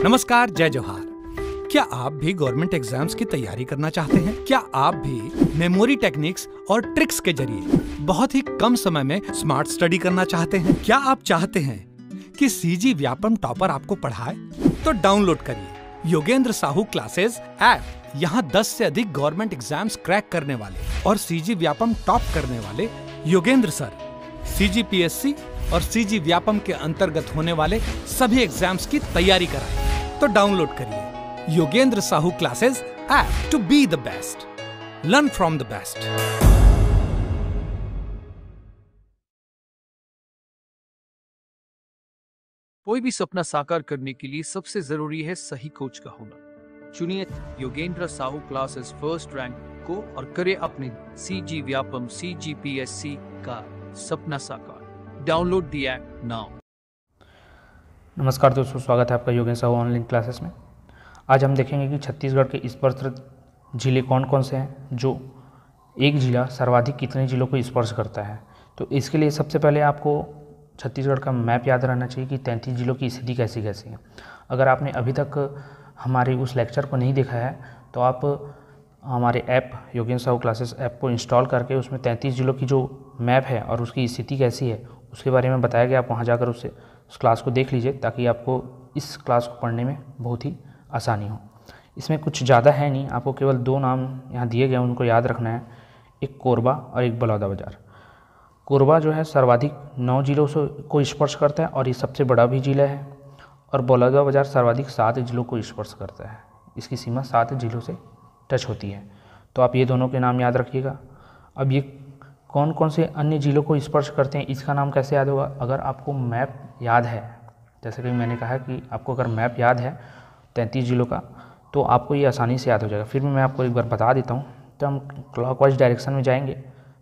नमस्कार, जय जोहार। क्या आप भी गवर्नमेंट एग्जाम्स की तैयारी करना चाहते हैं? क्या आप भी मेमोरी टेक्निक्स और ट्रिक्स के जरिए बहुत ही कम समय में स्मार्ट स्टडी करना चाहते हैं? क्या आप चाहते हैं कि सीजी व्यापम टॉपर आपको पढ़ाए? तो डाउनलोड करिए योगेंद्र साहू क्लासेस ऐप। यहाँ 10 से अधिक गवर्नमेंट एग्जाम्स क्रैक करने वाले और सीजी व्यापम टॉप करने वाले योगेंद्र सर सीजीपीएससी और सीजी व्यापम के अंतर्गत होने वाले सभी एग्जाम्स की तैयारी कराएं। तो डाउनलोड करिए Yogendra Sahu classes app to be the best, learn from the best. कोई भी सपना साकार करने के लिए सबसे जरूरी है सही कोच का होना। चुनिए Yogendra Sahu classes first rank को और करे अपने सीजी व्यापम सीजीपीएससी का सपना साकार। Download the app now. नमस्कार दोस्तों, स्वागत है आपका योगेंद्र साहू ऑनलाइन क्लासेस में। आज हम देखेंगे कि छत्तीसगढ़ के स्पर्श जिले कौन कौन से हैं, जो एक जिला सर्वाधिक कितने जिलों को स्पर्श करता है। तो इसके लिए सबसे पहले आपको छत्तीसगढ़ का मैप याद रहना चाहिए कि 33 जिलों की स्थिति कैसी कैसी है। अगर आपने अभी तक हमारे उस लेक्चर को नहीं देखा है तो आप हमारे app Yogendra Sahu classes app को इंस्टॉल करके उसमें 33 जिलों की जो मैप है और उसकी स्थिति कैसी है उसके बारे में बताया गया। आप वहाँ जाकर उस क्लास को देख लीजिए ताकि आपको इस क्लास को पढ़ने में बहुत ही आसानी हो। इसमें कुछ ज़्यादा है नहीं, आपको केवल 2 नाम यहाँ दिए गए हैं, उनको याद रखना है, एक कोरबा और एक बलौदाबाजार। कोरबा जो है सर्वाधिक 9 जिलों से को स्पर्श करता है और ये सबसे बड़ा भी जिला है, और बलौदाबाजार सर्वाधिक 7 जिलों को स्पर्श करता है। इसकी सीमा 7 जिलों से टच होती है। तो आप ये दोनों के नाम याद रखिएगा। अब ये कौन कौन से अन्य जिलों को स्पर्श करते हैं, इसका नाम कैसे याद होगा? अगर आपको मैप याद है, जैसे कि मैंने कहा कि आपको अगर मैप याद है 33 जिलों का, तो आपको ये आसानी से याद हो जाएगा। फिर भी मैं आपको एक बार बता देता हूँ। तो हम क्लॉकवाइज डायरेक्शन में जाएंगे।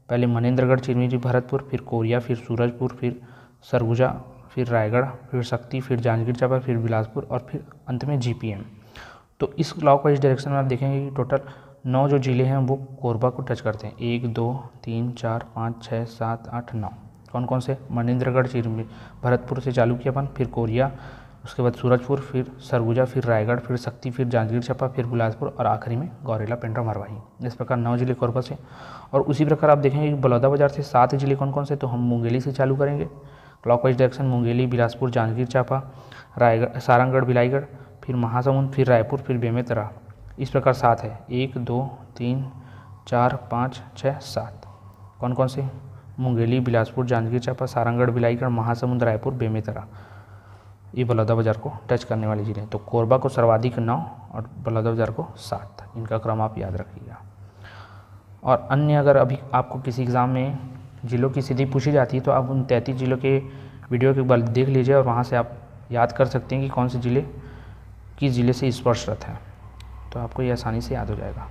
पहले मनेंद्रगढ़, चिरमिरी, भरतपुर, फिर कोरिया, फिर सूरजपुर, फिर सरगुजा, फिर रायगढ़, फिर शक्ति, फिर जांजगीर चांपा, फिर बिलासपुर और फिर अंत में जीपीएम। तो इस क्लॉकवाइज डायरेक्शन में आप देखेंगे कि टोटल 9 जो जिले हैं वो कोरबा को टच करते हैं। 1 2 3 4 5 6 7 8 9। कौन कौन से? मनेंद्रगढ़, चिरमिरी, भरतपुर से चालू किया अपन, फिर कोरिया, उसके बाद सूरजपुर, फिर सरगुजा, फिर रायगढ़, फिर शक्ति, फिर जांजगीर चांपा, फिर बिलासपुर और आखिरी में गौरेला, पेंड्रा, मरवाही। इस प्रकार 9 जिले कोरबा से। और उसी प्रकार आप देखेंगे कि बलौदाबाजार से 7 जिले कौन कौन से? तो हम मुंगेली से चालू करेंगे। क्लॉकवाइज डायरेक्शन मुंगेली, बिलासपुर, जांजगीर चांपा, रायगढ़, सारंगगढ़, बिलाईगढ़, फिर महासमुंद, फिर रायपुर, फिर बेमेतरा। इस प्रकार 7 है। 1 2 3 4 5 6 7। कौन कौन से? मुंगेली, बिलासपुर, जांजगीर चांपा, सारंगगढ़, बिलाईगढ़, महासमुंद, रायपुर, बेमेतरा। ये बलौदाबाजार को टच करने वाले जिले हैं। तो कोरबा को सर्वाधिक 9 और बलौदाबाजार को 7। इनका क्रम आप याद रखिएगा। और अन्य अगर अभी आपको किसी एग्ज़ाम में जिलों की स्थिति पूछी जाती है तो आप उन 33 जिलों के वीडियो के बल देख लीजिए और वहाँ से आप याद कर सकते हैं कि कौन से जिले किस जिले से स्पर्शरत है। तो आपको ये आसानी से याद हो जाएगा।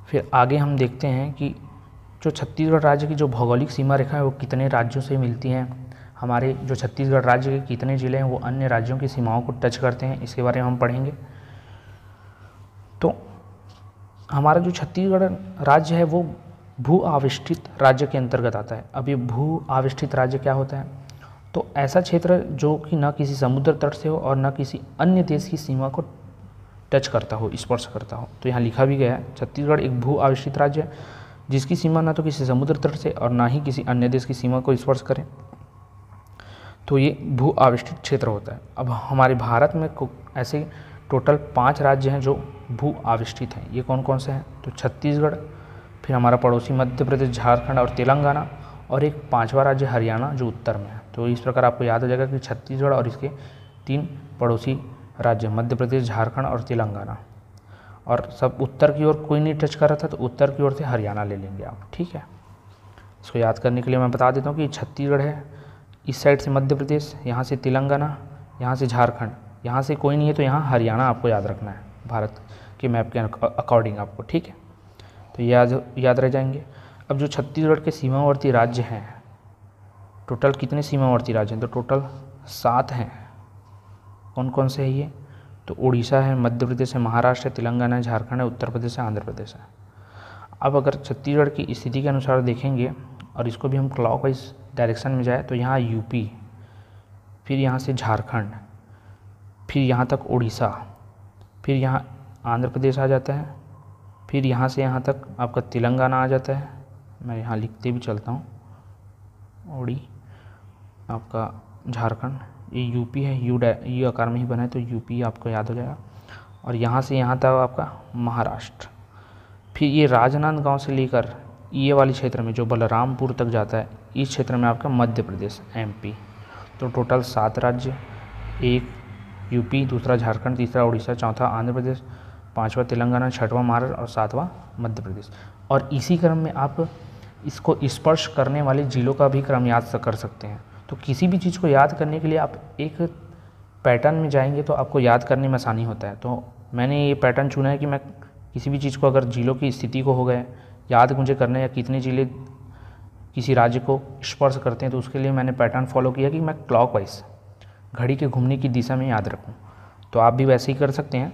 फिर आगे हम देखते हैं कि जो छत्तीसगढ़ राज्य की जो भौगोलिक सीमा रेखा है वो कितने राज्यों से मिलती हैं। हमारे जो छत्तीसगढ़ राज्य के कितने ज़िले हैं वो अन्य राज्यों की सीमाओं को टच करते हैं, इसके बारे में हम पढ़ेंगे। तो हमारा जो छत्तीसगढ़ राज्य है वो भू आविष्ठित राज्य के अंतर्गत आता है। अब ये भू आविष्ठित राज्य क्या होता है? तो ऐसा क्षेत्र जो कि न किसी समुद्र तट से हो और न किसी अन्य देश की सीमा को टच करता हो, स्पर्श करता हो। तो यहाँ लिखा भी गया है छत्तीसगढ़ एक भू आविष्ठित राज्य है जिसकी सीमा ना तो किसी समुद्र तट से और ना ही किसी अन्य देश की सीमा को स्पर्श करे। तो ये भू आविष्ठित क्षेत्र होता है। अब हमारे भारत में ऐसे टोटल 5 राज्य हैं जो भू आविष्ठित हैं। ये कौन कौन से हैं? तो छत्तीसगढ़, फिर हमारा पड़ोसी मध्य प्रदेश, झारखंड और तेलंगाना, और एक 5वां राज्य हरियाणा जो उत्तर में है। तो इस प्रकार आपको याद हो जाएगा कि छत्तीसगढ़ और इसके 3 पड़ोसी राज्य मध्य प्रदेश, झारखंड और तेलंगाना, और सब उत्तर की ओर कोई नहीं टच कर रहा था तो उत्तर की ओर से हरियाणा ले लेंगे आप। ठीक है, इसको याद करने के लिए मैं बता देता हूँ कि छत्तीसगढ़ है, इस साइड से मध्य प्रदेश, यहाँ से तेलंगाना, यहाँ से झारखंड, यहाँ से कोई नहीं है तो यहाँ हरियाणा आपको याद रखना है भारत के मैप के अकॉर्डिंग आपको। ठीक है, तो याद रह जाएंगे। अब जो छत्तीसगढ़ के सीमावर्ती राज्य हैं, टोटल कितने सीमावर्ती राज्य हैं? तो टोटल 7 हैं। कौन कौन से है ये? तो उड़ीसा है, मध्य प्रदेश है, महाराष्ट्र है, तेलंगाना है, झारखंड है, उत्तर प्रदेश है, आंध्र प्रदेश है। अब अगर छत्तीसगढ़ की स्थिति के अनुसार देखेंगे और इसको भी हम क्लॉकवाइज डायरेक्शन में जाए तो यहाँ यूपी, फिर यहाँ से झारखंड, फिर यहाँ तक उड़ीसा, फिर यहाँ आंध्र प्रदेश आ जाता है, फिर यहाँ से यहाँ तक आपका तेलंगाना आ जाता है। मैं यहाँ लिखते भी चलता हूँ, आपका झारखंड, ये यूपी है, यू आकार में ही बना है तो यूपी आपको याद हो जाएगा। और यहाँ से यहाँ तक आपका महाराष्ट्र, फिर ये राजनांदगांव से लेकर ये वाले क्षेत्र में जो बलरामपुर तक जाता है, इस क्षेत्र में आपका मध्य प्रदेश MP। तो टोटल 7 राज्य, एक यूपी, दूसरा झारखंड, तीसरा उड़ीसा, चौथा आंध्र प्रदेश, पांचवा तेलंगाना, छठवां महाराष्ट्र और सातवां मध्य प्रदेश। और इसी क्रम में आप इसको स्पर्श करने वाले जिलों का भी क्रम याद कर सकते हैं। तो किसी भी चीज़ को याद करने के लिए आप एक पैटर्न में जाएंगे तो आपको याद करने में आसानी होता है। तो मैंने ये पैटर्न चुना है कि मैं किसी भी चीज़ को, अगर जिलों की स्थिति को हो गए याद मुझे करने, या कितने जिले किसी राज्य को स्पर्श करते हैं, तो उसके लिए मैंने पैटर्न फॉलो किया कि मैं क्लॉकवाइज घड़ी के घूमने की दिशा में याद रखूं। तो आप भी वैसे ही कर सकते हैं।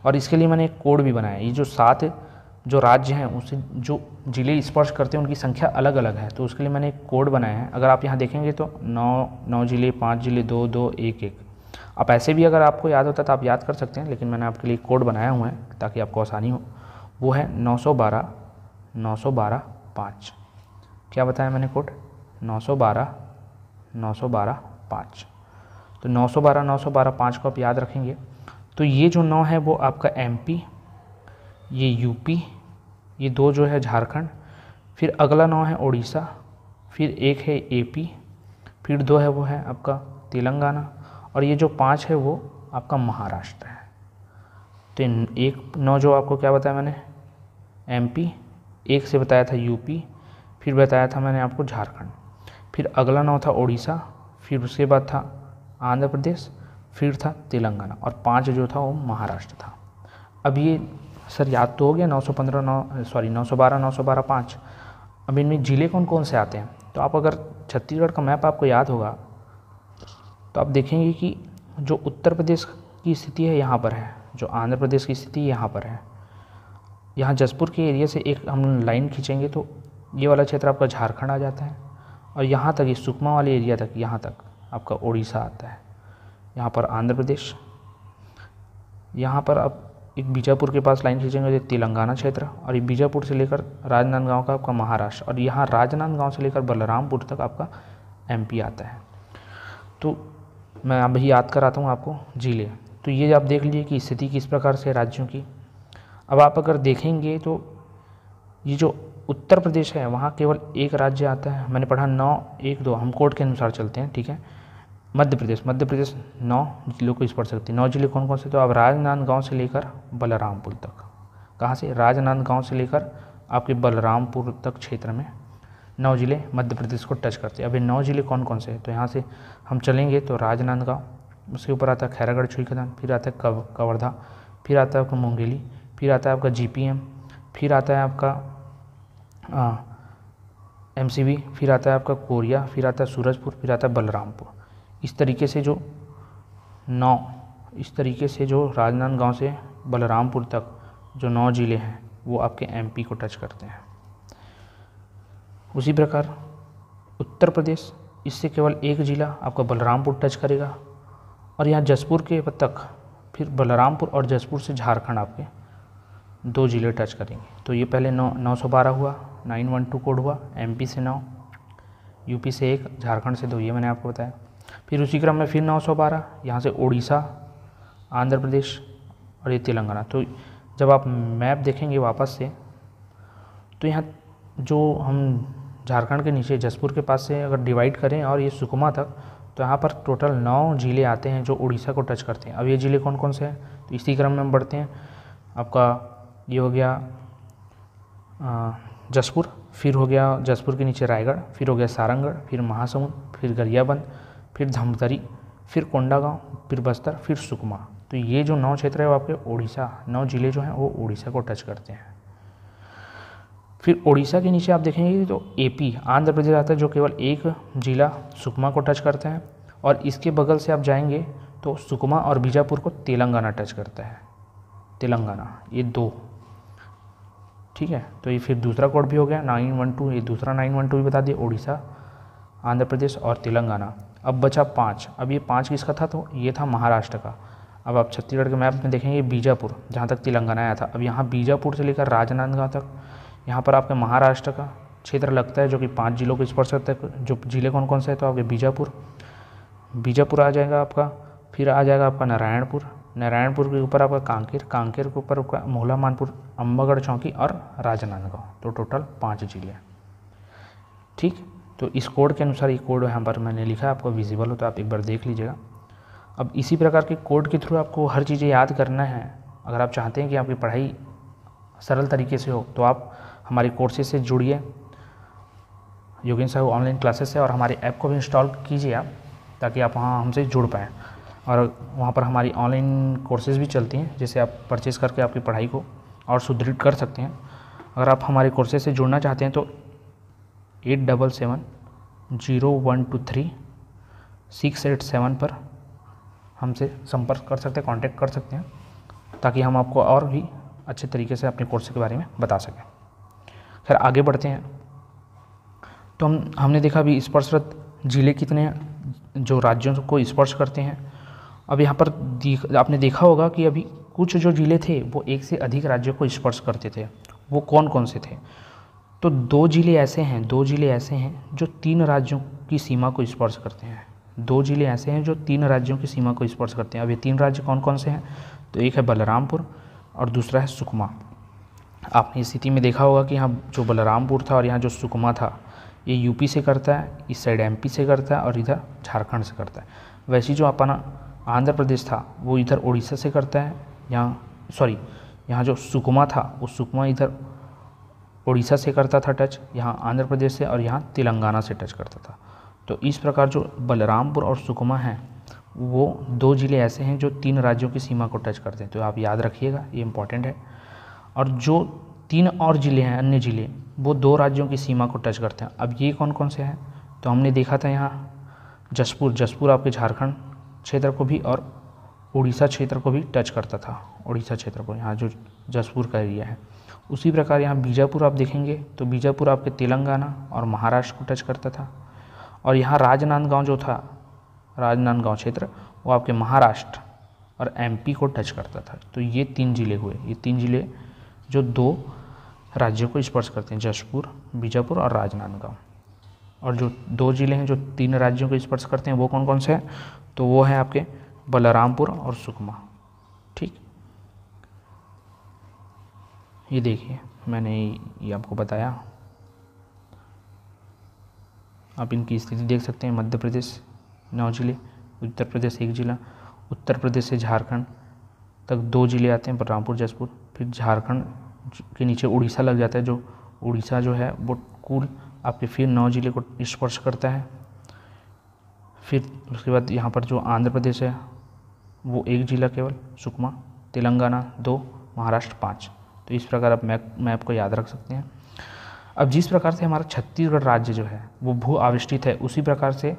और इसके लिए मैंने एक कोड भी बनाया। ये जो 7 जो राज्य हैं उससे जो जिले स्पर्श करते हैं उनकी संख्या अलग अलग है, तो उसके लिए मैंने एक कोड बनाया है। अगर आप यहाँ देखेंगे तो 9 जिले, 5 जिले, 2, 2, 1, 1। आप ऐसे भी अगर आपको याद होता है तो आप याद कर सकते हैं, लेकिन मैंने आपके लिए कोड बनाया हुआ है ताकि आपको आसानी हो। वो है 912 912 5। क्या बताया मैंने कोड? 912 912 5। तो 912 912 5 को आप याद रखेंगे। तो ये जो 9 है वो आपका MP, ये यूपी, ये 2 जो है झारखंड, फिर अगला 9 है उड़ीसा, फिर 1 है AP, फिर 2 है वो है आपका तेलंगाना, और ये जो 5 है वो आपका महाराष्ट्र है। तो 9 जो आपको क्या बताया मैंने? MP, 1 से बताया था यूपी, फिर बताया था मैंने आपको झारखंड, फिर अगला 9 था उड़ीसा, फिर उसके बाद था आंध्र प्रदेश, फिर था तेलंगाना, और 5 जो था वो महाराष्ट्र था। अब ये सर याद तो हो गया 912 912 5। अब इनमें ज़िले कौन कौन से आते हैं? तो आप अगर छत्तीसगढ़ का मैप आपको याद होगा तो आप देखेंगे कि जो उत्तर प्रदेश की स्थिति है यहाँ पर है, जो आंध्र प्रदेश की स्थिति यहाँ पर है। यहाँ जसपुर के एरिया से एक हम लाइन खींचेंगे तो ये वाला क्षेत्र आपका झारखंड आ जाता है, और यहाँ तक ये सुकमा वाले एरिया तक, यहाँ तक आपका उड़ीसा आता है। यहाँ पर आंध्र प्रदेश, यहाँ पर आप एक बीजापुर के पास लाइन खींचेंगे तो तेलंगाना क्षेत्र, और ये बीजापुर से लेकर राजनांदगांव का आपका महाराष्ट्र, और यहाँ राजनांदगांव से लेकर बलरामपुर तक आपका MP आता है। तो मैं अभी याद कराता हूँ आपको जिले। तो ये आप देख लीजिए कि स्थिति किस प्रकार से राज्यों की। अब आप अगर देखेंगे तो ये जो उत्तर प्रदेश है वहाँ केवल एक राज्य आता है। मैंने पढ़ा 9, 1, 2, हम कोड के अनुसार चलते हैं, ठीक है। मध्य प्रदेश 9 जिलों को स्पर्श करती है। 9 जिले कौन कौन से? तो अब राजनांदगांव से लेकर बलरामपुर तक। कहाँ से? राजनांदगांव से लेकर आपके बलरामपुर तक क्षेत्र में 9 जिले मध्य प्रदेश को टच करते हैं। अब ये 9 जिले कौन कौन से हैं? तो यहाँ से हम चलेंगे तो राजनांदगांव, उसके ऊपर आता है खैरागढ़ छुईखदान, फिर आता है कवर्धा, फिर आता है आपका मुंगेली, फिर आता है आपका GPM, फिर आता है आपका MCB, फिर आता है आपका कोरिया, फिर आता है सूरजपुर, फिर आता है बलरामपुर। इस तरीके से जो 9, इस तरीके से जो राजनांदगांव से बलरामपुर तक जो 9 जिले हैं वो आपके MP को टच करते हैं। उसी प्रकार उत्तर प्रदेश, इससे केवल एक जिला आपका बलरामपुर टच करेगा, और यहाँ जसपुर के तक फिर बलरामपुर और जसपुर से झारखंड आपके 2 जिले टच करेंगे। तो ये पहले 912 हुआ, 912 कोड हुआ, MP से 9, यूपी से 1, झारखंड से 2, ये मैंने आपको बताया। फिर उसी क्रम में फिर 912, यहाँ से उड़ीसा, आंध्र प्रदेश और ये तेलंगाना। तो जब आप मैप देखेंगे वापस से तो यहाँ जो हम झारखंड के नीचे जसपुर के पास से अगर डिवाइड करें और ये सुकमा तक, तो यहाँ पर टोटल 9 जिले आते हैं जो उड़ीसा को टच करते हैं। अब ये जिले कौन कौन से हैं? तो इसी क्रम में हम बढ़ते हैं। आपका ये हो गया जसपुर, फिर हो गया जसपुर के नीचे रायगढ़, फिर हो गया सारंगढ़, फिर महासमुंद, फिर गरियाबंद, फिर धमतरी, फिर कोंडागांव, फिर बस्तर, फिर सुकमा। तो ये जो 9 क्षेत्र है वो आपके उड़ीसा, 9 जिले जो हैं वो उड़ीसा को टच करते हैं। फिर उड़ीसा के नीचे आप देखेंगे तो AP आंध्र प्रदेश आता है जो केवल एक जिला सुकमा को टच करता है, और इसके बगल से आप जाएंगे तो सुकमा और बीजापुर को तेलंगाना टच करता है। तेलंगाना ये 2, ठीक है। तो ये फिर दूसरा कोड भी हो गया 912, ये दूसरा 912 भी बता दिए, उड़ीसा, आंध्र प्रदेश और तेलंगाना। अब बचा 5। अब ये 5 किसका था? तो ये था महाराष्ट्र का। अब आप छत्तीसगढ़ के मैप में देखेंगे बीजापुर, जहाँ तक तेलंगाना आया था, अब यहाँ बीजापुर से लेकर राजनांदगांव तक यहाँ पर आपके महाराष्ट्र का क्षेत्र लगता है, जो कि 5 जिलों को स्पर्श करता है। जो जिले कौन कौन से हैं, तो आपके बीजापुर आ जाएगा आपका, फिर आ जाएगा आपका नारायणपुर के ऊपर आपका कांकेर के ऊपर आपका मोहला मानपुर, अम्बागढ़ चौकी और राजनांदगांव, तो टोटल 5 जिले हैं। ठीक, तो इस कोड के अनुसार ये कोड यहाँ पर मैंने लिखा है, आपको विजिबल हो तो आप एक बार देख लीजिएगा। अब इसी प्रकार के कोड के थ्रू आपको हर चीज़ें याद करना है। अगर आप चाहते हैं कि आपकी पढ़ाई सरल तरीके से हो तो आप हमारे कोर्सेज से जुड़िए, योगेंद्र साहू ऑनलाइन क्लासेस से, और हमारे ऐप को भी इंस्टॉल कीजिए आप, ताकि आप वहाँ हमसे जुड़ पाएँ। और वहाँ पर हमारी ऑनलाइन कोर्सेज़ भी चलती हैं, जिसे आप परचेज़ करके आपकी पढ़ाई को और सुदृढ़ कर सकते हैं। अगर आप हमारे कोर्सेज से जुड़ना चाहते हैं तो 8770123687 पर हमसे संपर्क कर सकते हैं, कांटेक्ट कर सकते हैं, ताकि हम आपको और भी अच्छे तरीके से अपने कोर्स के बारे में बता सकें। खैर आगे बढ़ते हैं। तो हमने देखा अभी स्पर्शरत जिले कितने हैं जो राज्यों को स्पर्श करते हैं। अब यहाँ पर आपने देखा होगा कि अभी कुछ जो जिले थे वो एक से अधिक राज्यों को स्पर्श करते थे। वो कौन कौन से थे? तो 2 जिले ऐसे हैं जो 3 राज्यों की सीमा को स्पर्श करते हैं। 2 जिले ऐसे हैं जो 3 राज्यों की सीमा को स्पर्श करते हैं। अब ये 3 राज्य कौन कौन से हैं? तो एक है बलरामपुर और दूसरा है सुकमा। आपने इस स्थिति में देखा होगा कि यहाँ जो बलरामपुर था और यहाँ जो सुकमा था, ये यूपी से करता है, इस साइड एमपी से करता है और इधर झारखंड से करता है। वैसे जो अपना आंध्र प्रदेश था वो इधर उड़ीसा से करता है। यहाँ जो सुकमा था वो सुकमा इधर उड़ीसा से करता था टच, यहाँ आंध्र प्रदेश से, और यहाँ तेलंगाना से टच करता था। तो इस प्रकार जो बलरामपुर और सुकमा हैं वो 2 जिले ऐसे हैं जो 3 राज्यों की सीमा को टच करते हैं। तो आप याद रखिएगा, ये इम्पॉर्टेंट है। और जो 3 और जिले हैं, अन्य जिले, वो 2 राज्यों की सीमा को टच करते हैं। अब ये कौन कौन से हैं? तो हमने देखा था यहाँ जसपुर आपके झारखंड क्षेत्र को भी और उड़ीसा क्षेत्र को भी टच करता था। उड़ीसा क्षेत्र को, यहाँ जो जसपुर का एरिया है। उसी प्रकार यहाँ बीजापुर आप देखेंगे तो बीजापुर आपके तेलंगाना और महाराष्ट्र को टच करता था। और यहाँ राजनांदगांव जो था, राजनांदगांव क्षेत्र, वो आपके महाराष्ट्र और एमपी को टच करता था। तो ये 3 जिले हुए, ये 3 जिले जो 2 राज्यों को स्पर्श करते हैं, जसपुर, बीजापुर और राजनांदगांव। और जो 2 जिले हैं जो 3 राज्यों को स्पर्श करते हैं वो कौन कौन से हैं? तो वो है आपके बलरामपुर और सुकमा। ठीक, ये देखिए मैंने ये आपको बताया। आप इनकी स्थिति देख सकते हैं। मध्य प्रदेश 9 जिले, उत्तर प्रदेश 1 जिला, उत्तर प्रदेश से झारखंड तक 2 जिले आते हैं, बलरामपुर, जसपुर। फिर झारखंड के नीचे उड़ीसा लग जाता है, जो उड़ीसा जो है वो कुल आपके फिर 9 जिले को स्पर्श करता है। फिर उसके बाद यहाँ पर जो आंध्र प्रदेश है वो 1 जिला केवल, सुकमा, तेलंगाना 2, महाराष्ट्र 5। तो इस प्रकार आप मैप को याद रख सकते हैं। अब जिस प्रकार से हमारा छत्तीसगढ़ राज्य जो है वो भू आविष्टित है, उसी प्रकार से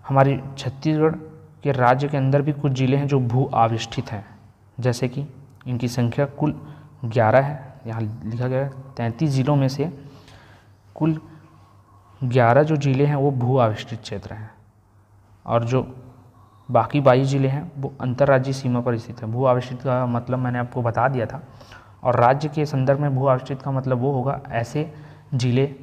हमारी छत्तीसगढ़ के राज्य के अंदर भी कुछ जिले हैं जो भू आविष्टित हैं। जैसे कि इनकी संख्या कुल 11 है, यहाँ लिखा गया है। 33 जिलों में से कुल 11 जो जिले हैं वो भू आविष्टित क्षेत्र हैं, और जो बाकी 22 जिले हैं वो अंतर्राज्यीय सीमा पर स्थित है। भू आविष्टित का मतलब मैंने आपको बता दिया था। और राज्य के संदर्भ में भू आविष्टित का मतलब वो होगा ऐसे जिले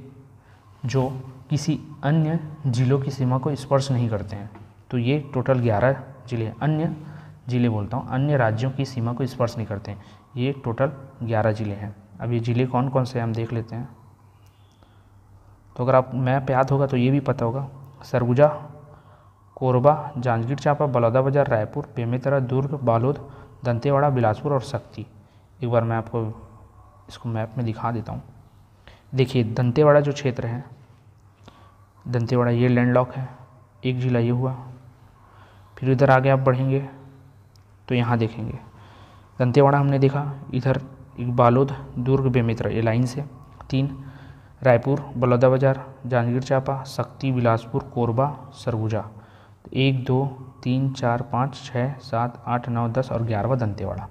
जो किसी अन्य जिलों की सीमा को स्पर्श नहीं करते हैं। तो ये टोटल 11 जिले, अन्य जिले बोलता हूँ, अन्य राज्यों की सीमा को स्पर्श नहीं करते हैं। ये टोटल 11 जिले हैं। अब ये जिले कौन कौन से हैं हम देख लेते हैं। तो अगर आप मैप याद होगा तो ये भी पता होगा। सरगुजा, कोरबा, जांजगीर चांपा, बलौदाबाजार, रायपुर, बेमेतरा, दुर्ग, बालोद, दंतेवाड़ा, बिलासपुर और शक्ति। एक बार मैं आपको इसको मैप में दिखा देता हूँ। देखिए दंतेवाड़ा जो क्षेत्र है, दंतेवाड़ा ये लैंडलॉक है, 1 जिला ये हुआ। फिर इधर आगे आप बढ़ेंगे तो यहाँ देखेंगे दंतेवाड़ा हमने देखा, इधर एक बालोद, दुर्ग, बेमेतरा ये लाइन से 3, रायपुर, बलौदाबाजार, जांजगीर चांपा, शक्ति, बिलासपुर, कोरबा, सरगुजा। 1 2 3 4 5 6 7 8 9 10 और 11वां दंतेवाड़ा।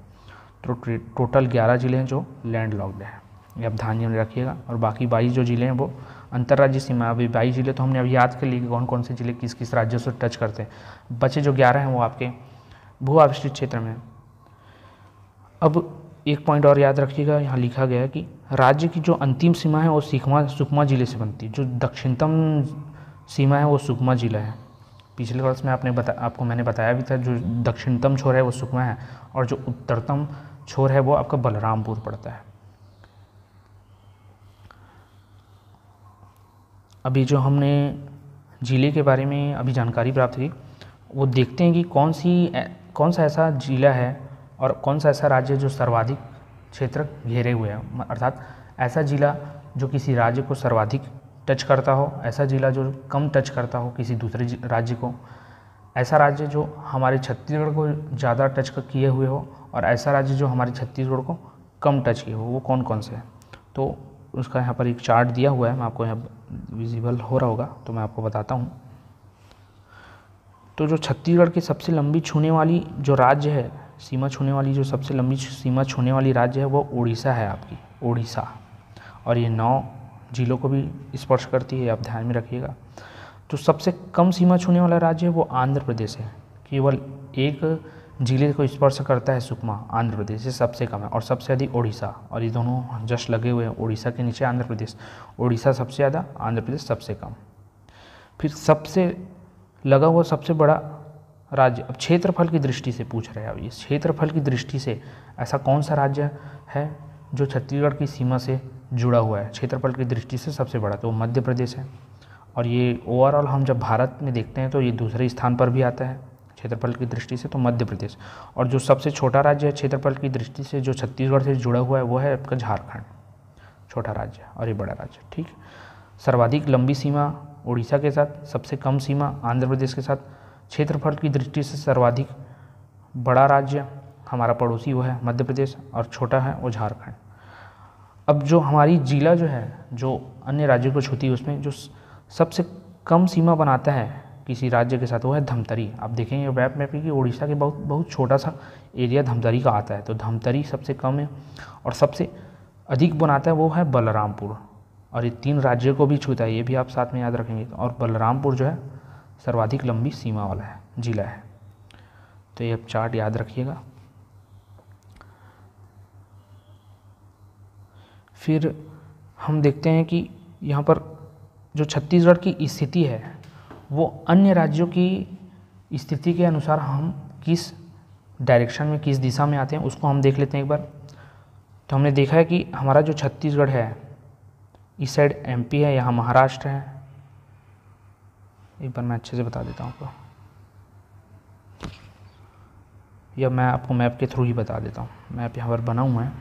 तो टोटल 11 जिले हैं जो लैंड लॉक्ड हैं, ये आप ध्यान में रखिएगा। और बाकी 22 जो जिले हैं वो अंतर्राज्यीय सीमा। अभी 22 जिले तो हमने अभी याद कर लिए कि कौन कौन से जिले किस किस राज्यों से टच करते हैं। बचे जो 11 हैं वो आपके भू आविष्टित क्षेत्र में। अब एक पॉइंट और याद रखिएगा, यहाँ लिखा गया है कि राज्य की जो अंतिम सीमा है वो सुकमा जिले से बनती है। जो दक्षिणतम सीमा है वो सुकमा जिला है। पिछले वर्ष में आपको मैंने बताया भी था, जो दक्षिणतम छोर है वो सुकमा है और जो उत्तरतम छोर है वो आपका बलरामपुर पड़ता है। अभी जो हमने जिले के बारे में अभी जानकारी प्राप्त की, वो देखते हैं कि कौन सा ऐसा जिला है और कौन सा ऐसा राज्य जो सर्वाधिक क्षेत्र घेरे हुए है, अर्थात ऐसा जिला जो किसी राज्य को सर्वाधिक टच करता हो, ऐसा जिला जो कम टच करता हो किसी दूसरे राज्य को, ऐसा राज्य जो हमारे छत्तीसगढ़ को ज़्यादा टच किए हुए हो और ऐसा राज्य जो हमारे छत्तीसगढ़ को कम टच किए हो, वो कौन कौन से है। तो उसका यहाँ पर एक चार्ट दिया हुआ है, मैं आपको यहाँ विजिबल हो रहा होगा तो मैं आपको बताता हूँ। तो जो छत्तीसगढ़ की सबसे लंबी छूने वाली जो राज्य है, सीमा छूने वाली जो सबसे लंबी सीमा छूने वाली राज्य है वो उड़ीसा है, आपकी उड़ीसा। और ये 9 जिलों को भी स्पर्श करती है, आप ध्यान में रखिएगा। तो सबसे कम सीमा छूने वाला राज्य है वो आंध्र प्रदेश है, केवल एक जिले को स्पर्श करता है सुकमा, आंध्र प्रदेश, ये सबसे कम है। और सबसे अधिक उड़ीसा, और ये दोनों जस्ट लगे हुए हैं, उड़ीसा के नीचे आंध्र प्रदेश, उड़ीसा सबसे ज़्यादा, आंध्र प्रदेश सबसे कम। फिर सबसे लगा हुआ सबसे बड़ा राज्य, अब क्षेत्रफल की दृष्टि से पूछ रहे हैं। अब ये क्षेत्रफल की दृष्टि से ऐसा कौन सा राज्य है जो छत्तीसगढ़ की सीमा से जुड़ा हुआ है क्षेत्रफल की दृष्टि से सबसे बड़ा, तो मध्य प्रदेश है। और ये ओवरऑल हम जब भारत में देखते हैं तो ये दूसरे स्थान पर भी आता है क्षेत्रफल की दृष्टि से, तो मध्य प्रदेश। और जो सबसे छोटा राज्य है क्षेत्रफल की दृष्टि से जो छत्तीसगढ़ से जुड़ा हुआ है वो है आपका झारखंड, छोटा राज्य और ये बड़ा राज्य, ठीक। सर्वाधिक लंबी सीमा उड़ीसा के साथ, सबसे कम सीमा आंध्र प्रदेश के साथ, क्षेत्रफल की दृष्टि से सर्वाधिक बड़ा राज्य हमारा पड़ोसी वो है मध्य प्रदेश और छोटा है वो झारखंड। अब जो हमारी जिला जो है जो अन्य राज्यों को छूती है उसमें जो सबसे कम सीमा बनाता है किसी राज्य के साथ वो है धमतरी। आप देखेंगे मैप में कि उड़ीसा के बहुत छोटा सा एरिया धमतरी का आता है, तो धमतरी सबसे कम है। और सबसे अधिक बनाता है वो है बलरामपुर, और ये 3 राज्यों को भी छूता है, ये भी आप साथ में याद रखेंगे। और बलरामपुर जो है सर्वाधिक लंबी सीमा वाला है जिला है, तो ये आप चार्ट याद रखिएगा। फिर हम देखते हैं कि यहाँ पर जो छत्तीसगढ़ की स्थिति है वो अन्य राज्यों की स्थिति के अनुसार हम किस डायरेक्शन में, किस दिशा में आते हैं उसको हम देख लेते हैं एक बार। तो हमने देखा है कि हमारा जो छत्तीसगढ़ है इस साइड एमपी है, यहाँ महाराष्ट्र है। एक बार मैं अच्छे से बता देता हूँ आपको, या मैं आपको मैप के थ्रू ही बता देता हूँ। मैप यहाँ पर बना हुआ है,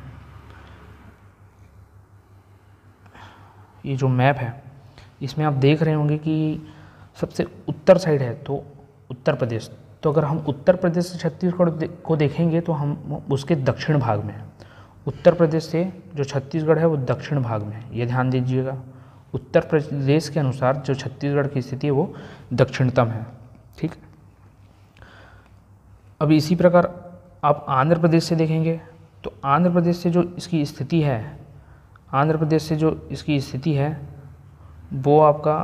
ये जो मैप है इसमें आप देख रहे होंगे कि सबसे उत्तर साइड है तो उत्तर प्रदेश। तो अगर हम उत्तर प्रदेश से छत्तीसगढ़ को देखेंगे तो हम उसके दक्षिण भाग में हैं। उत्तर प्रदेश से जो छत्तीसगढ़ है वो दक्षिण भाग में है, ये ध्यान दीजिएगा। उत्तर प्रदेश के अनुसार जो छत्तीसगढ़ की स्थिति है वो दक्षिणतम है, ठीक। अब इसी प्रकार आप आंध्र प्रदेश से देखेंगे तो आंध्र प्रदेश से जो इसकी स्थिति है, आंध्र प्रदेश से जो इसकी स्थिति है वो आपका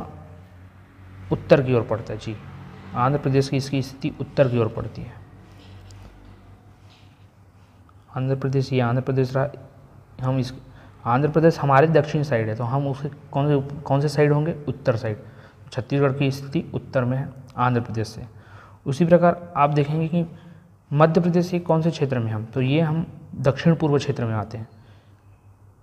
उत्तर की ओर पड़ता है जी। आंध्र प्रदेश की इसकी स्थिति उत्तर की ओर पड़ती है। आंध्र प्रदेश, ये आंध्र प्रदेश रहा, हम इस आंध्र प्रदेश हमारे दक्षिण साइड है तो हम उसके कौन से साइड होंगे, उत्तर साइड। छत्तीसगढ़ की स्थिति उत्तर में है आंध्र प्रदेश से। उसी प्रकार आप देखेंगे कि मध्य प्रदेश के कौन से क्षेत्र में हम, तो ये हम दक्षिण पूर्व क्षेत्र में आते हैं।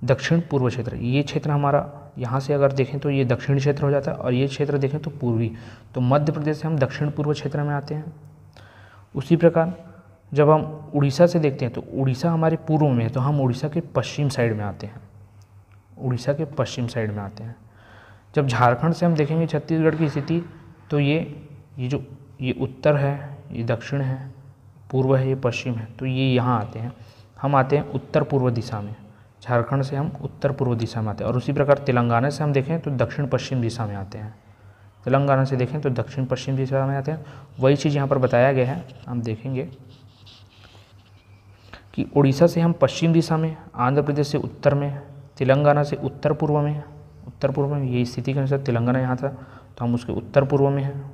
दक्षिण पूर्व क्षेत्र, ये क्षेत्र हमारा यहाँ से अगर देखें तो ये दक्षिण क्षेत्र हो जाता है, और ये क्षेत्र देखें तो पूर्वी। तो मध्य प्रदेश से हम दक्षिण पूर्व क्षेत्र में आते हैं। उसी प्रकार जब हम उड़ीसा से देखते हैं तो उड़ीसा हमारे पूर्व में है तो हम उड़ीसा के पश्चिम साइड में आते हैं, उड़ीसा के पश्चिम साइड में आते हैं। जब झारखंड से हम देखेंगे छत्तीसगढ़ की स्थिति तो ये उत्तर है, ये दक्षिण है, पूर्व है, ये पश्चिम है, तो ये यहाँ आते हैं। हम आते हैं उत्तर पूर्व दिशा में, झारखंड से हम उत्तर पूर्व दिशा में आते हैं। और उसी प्रकार तेलंगाना से हम देखें तो दक्षिण पश्चिम दिशा में आते हैं। तेलंगाना से देखें तो दक्षिण पश्चिम दिशा में आते हैं। वही चीज़ यहाँ पर बताया गया है, हम देखेंगे कि उड़ीसा से हम पश्चिम दिशा में, आंध्र प्रदेश से उत्तर में, तेलंगाना से उत्तर पूर्व में, उत्तर पूर्व में ये स्थिति के अनुसार तेलंगाना यहाँ था तो हम उसके उत्तर पूर्व में हैं,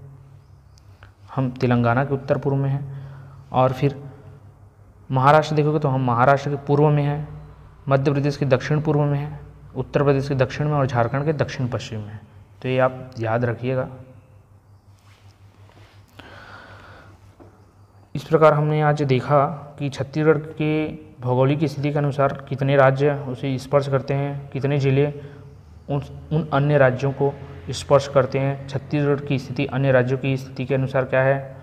हम तेलंगाना के उत्तर पूर्व में हैं। और फिर महाराष्ट्र देखोगे तो हम महाराष्ट्र के पूर्व में हैं, मध्य प्रदेश के दक्षिण पूर्व में है, उत्तर प्रदेश के दक्षिण में और झारखंड के दक्षिण पश्चिम में है। तो ये आप याद रखिएगा। इस प्रकार हमने आज देखा कि छत्तीसगढ़ के भौगोलिक स्थिति के अनुसार कितने राज्य उसे स्पर्श करते हैं, कितने जिले उन अन्य राज्यों को स्पर्श करते हैं, छत्तीसगढ़ की स्थिति अन्य राज्यों की स्थिति के अनुसार क्या है,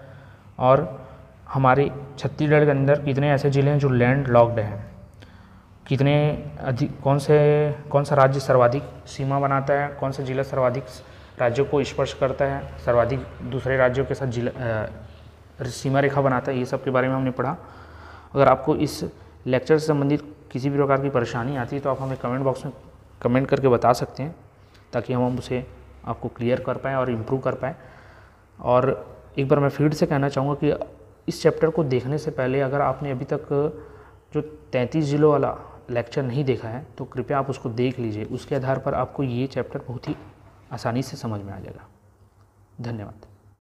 और हमारे छत्तीसगढ़ के अंदर कितने ऐसे जिले हैं जो लैंड लॉक्ड हैं, कितने अधिक कौन सा राज्य सर्वाधिक सीमा बनाता है, कौन सा जिला सर्वाधिक राज्यों को स्पर्श करता है, सर्वाधिक दूसरे राज्यों के साथ जिला सीमा रेखा बनाता है, ये सब के बारे में हमने पढ़ा। अगर आपको इस लेक्चर से संबंधित किसी भी प्रकार की परेशानी आती है तो आप हमें कमेंट बॉक्स में कमेंट करके बता सकते हैं, ताकि हम उसे आपको क्लियर कर पाएँ और इम्प्रूव कर पाएँ। और एक बार मैं फिर से कहना चाहूँगा कि इस चैप्टर को देखने से पहले अगर आपने अभी तक जो 33 जिलों वाला लेक्चर नहीं देखा है तो कृपया आप उसको देख लीजिए। उसके आधार पर आपको ये चैप्टर बहुत ही आसानी से समझ में आ जाएगा। धन्यवाद।